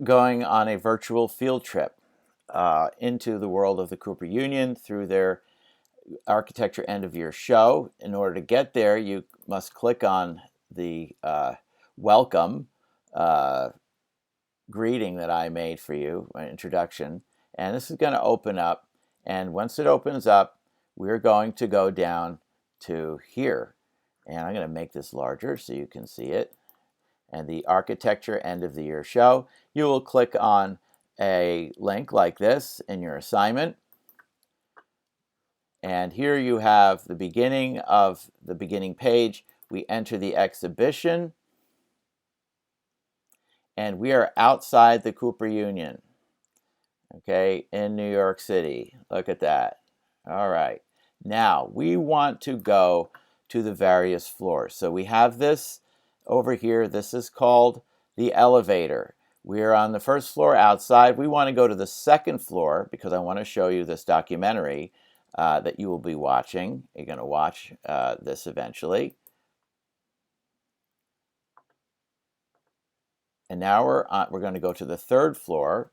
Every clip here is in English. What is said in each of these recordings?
going on a virtual field trip into the world of the Cooper Union through their architecture end of year show. In order to get there, you must click on the welcome greeting that I made for you, an introduction, and this is going to open up. And once it opens up, we're going to go down to here, and I'm going to make this larger so you can see it. And the architecture end of the year show, you will click on a link like this in your assignment. And here you have the beginning of the beginning page. We enter the exhibition, and we are outside the Cooper Union, okay, in New York City. Look at that. All right. Now, we want to go to the various floors. So we have this over here. This is called the elevator. We are on the first floor outside. We want to go to the second floor because I want to show you this documentary that you will be watching. You're going to watch this eventually. And now we're going to go to the third floor.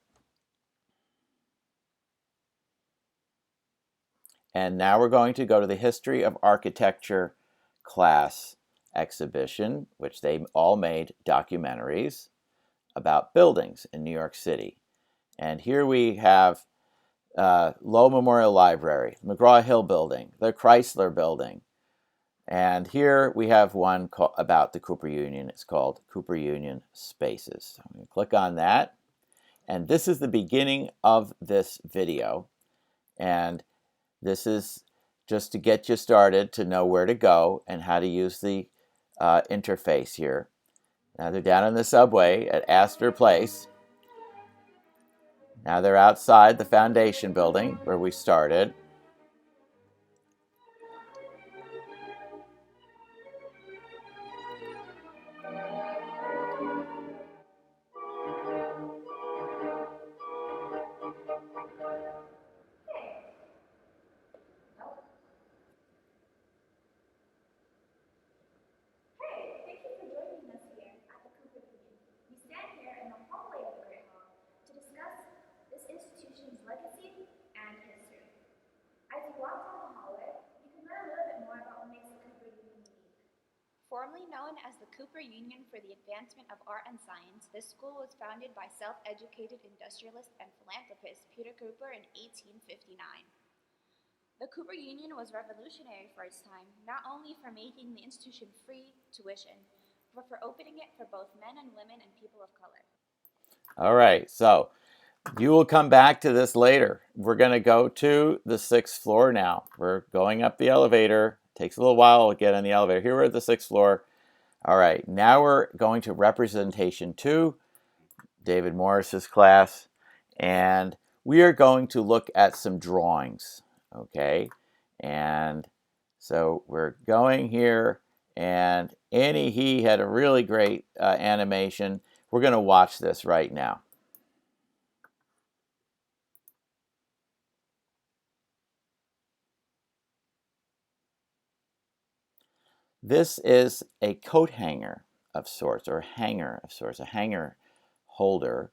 And now we're going to go to the History of Architecture class exhibition, which they all made documentaries about buildings in New York City. And here we have Low Memorial Library, McGraw-Hill Building, the Chrysler Building. And here we have one about the Cooper Union. It's called Cooper Union Spaces. So I'm going to click on that. And this is the beginning of this video. And this is just to get you started to know where to go and how to use the interface here. Now they're down in the subway at Astor Place. Now they're outside the foundation building where we started. Formerly known as the Cooper Union for the Advancement of Art and Science, this school was founded by self-educated industrialist and philanthropist Peter Cooper in 1859. The Cooper Union was revolutionary for its time, not only for making the institution free tuition, but for opening it for both men and women and people of color. All right, so you will come back to this later. We're going to go to the 6th floor now. We're going up the elevator. Takes a little while to get on the elevator. Here we're at the 6th floor. All right, now we're going to Representation 2, David Morris's class, and we are going to look at some drawings, okay? And so we're going here, and Annie, he had a really great animation. We're going to watch this right now. This is a coat hanger of sorts, or hanger of sorts, a hanger holder.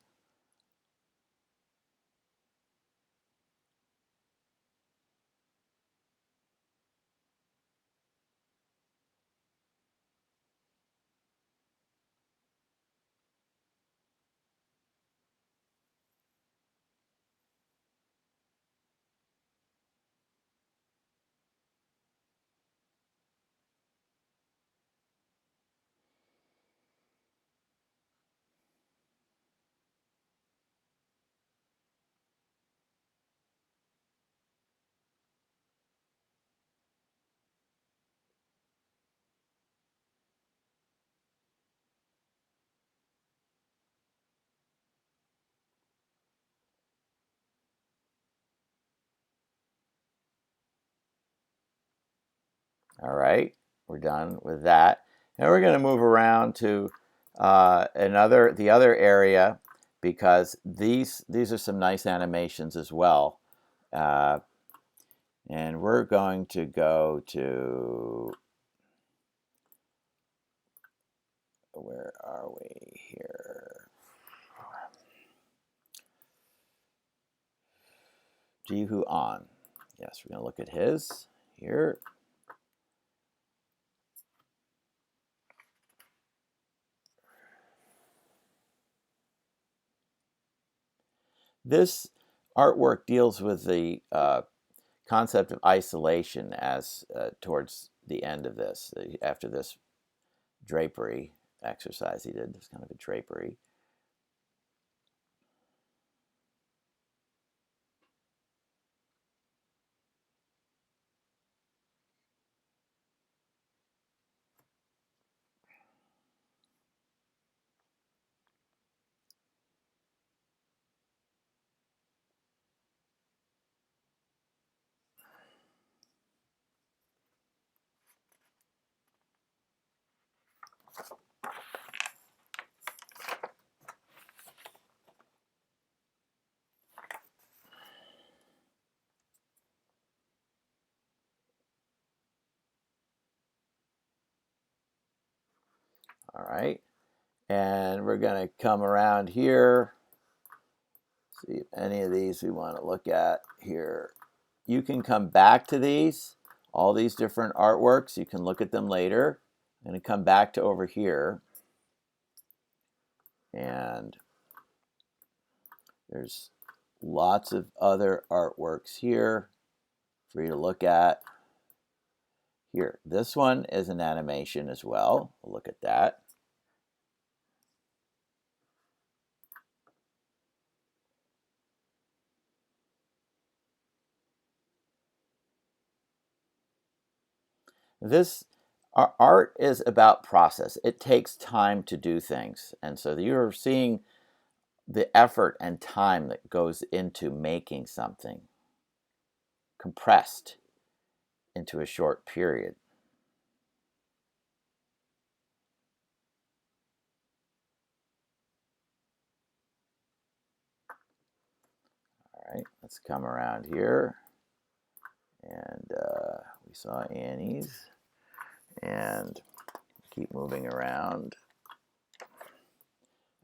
All right, we're done with that. Now we're going to move around to the other area, because these are some nice animations as well. And we're going to go to, where are we here? Jihu An. Yes, we're going to look at his here. This artwork deals with the concept of isolation as towards the end of this, after this drapery exercise he did, this kind of a drapery. All right, and we're going to come around here, see if any of these we want to look at here. You can come back to these, all these different artworks. You can look at them later. I'm going to come back to over here, and there's lots of other artworks here for you to look at. Here, this one is an animation as well. We'll look at that. This art is about process. It takes time to do things. And so you're seeing the effort and time that goes into making something compressed into a short period. All right, let's come around here. And we saw Annie's. And keep moving around.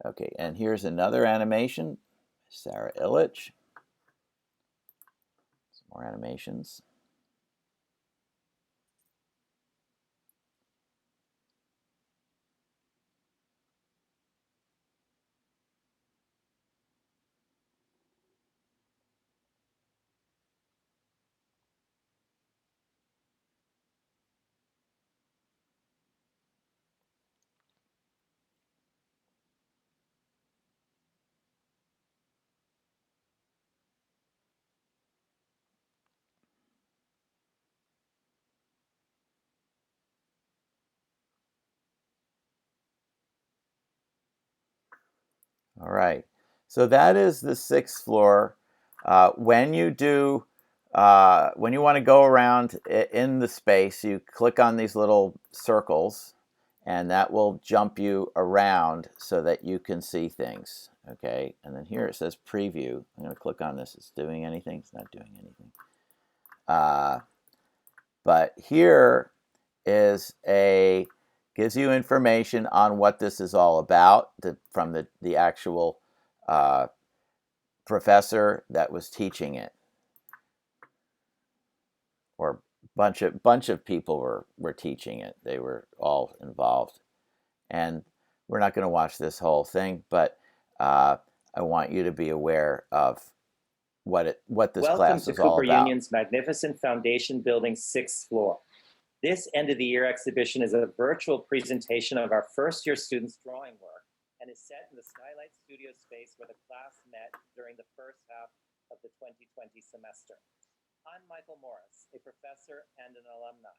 Okay, and here's another animation. Sarah Illich. Some more animations. All right, so that is the 6th floor. When you want to go around in the space, you click on these little circles, and that will jump you around so that you can see things. Okay, and then here it says preview. I'm going to click on this. It's doing anything? It's not doing anything. But here is gives you information on what this is all about from the actual professor that was teaching it, or bunch of people were teaching it. They were all involved, and we're not going to watch this whole thing, but I want you to be aware of what this class is all about. Welcome to Cooper Union's magnificent foundation building 6th floor. This end-of-the-year exhibition is a virtual presentation of our first-year students' drawing work and is set in the Skylight Studio space where the class met during the first half of the 2020 semester. I'm Michael Morris, a professor and an alumni.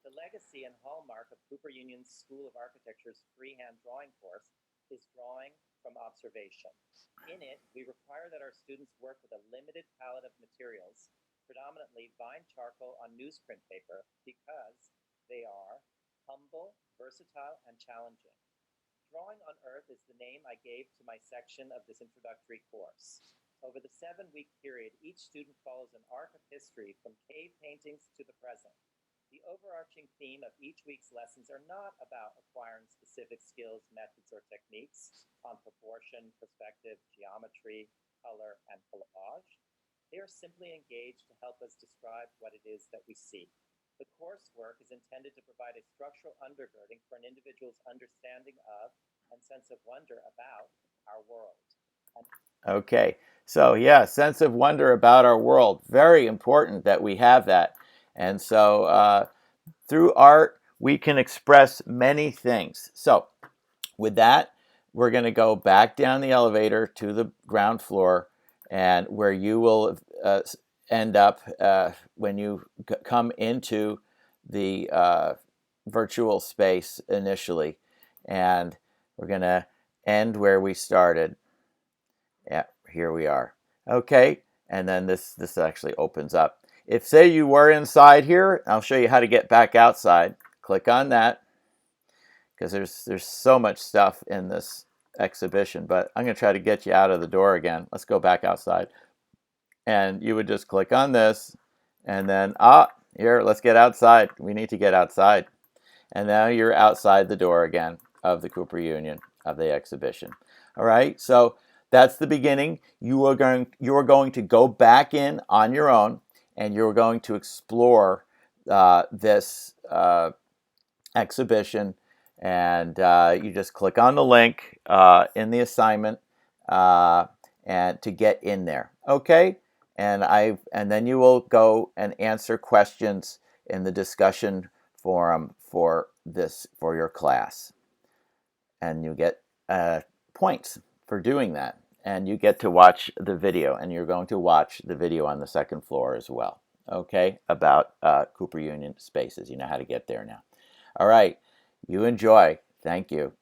The legacy and hallmark of Cooper Union's School of Architecture's freehand drawing course is drawing from observation. In it, we require that our students work with a limited palette of materials, predominantly vine charcoal on newsprint paper, because they are humble, versatile, and challenging. Drawing on Earth is the name I gave to my section of this introductory course. Over the 7-week period, each student follows an arc of history from cave paintings to the present. The overarching theme of each week's lessons are not about acquiring specific skills, methods, or techniques on proportion, perspective, geometry, color, and collage. They are simply engaged to help us describe what it is that we see. The coursework is intended to provide a structural undergirding for an individual's understanding of and sense of wonder about our world. Okay, so yeah, sense of wonder about our world. Very important that we have that. And so through art, we can express many things. So with that, we're going to go back down the elevator to the ground floor, and where you will end up when you come into the virtual space initially. And we're going to end where we started. Yeah, here we are. Okay, and then this actually opens up. If, say, you were inside here, I'll show you how to get back outside. Click on that, because there's so much stuff in this exhibition, but I'm going to try to get you out of the door again. Let's go back outside. And you would just click on this, and then, here, let's get outside. We need to get outside. And now you're outside the door again of the Cooper Union, of the exhibition. All right, so that's the beginning. You are going to go back in on your own, and you're going to explore this exhibition, and you just click on the link in the assignment and to get in there. Okay, and then you will go and answer questions in the discussion forum for your class, and you get points for doing that, and you get to watch the video, and you're going to watch the video on the second floor as well. Okay, about Cooper Union spaces. You know how to get there now. All right, you enjoy. Thank you.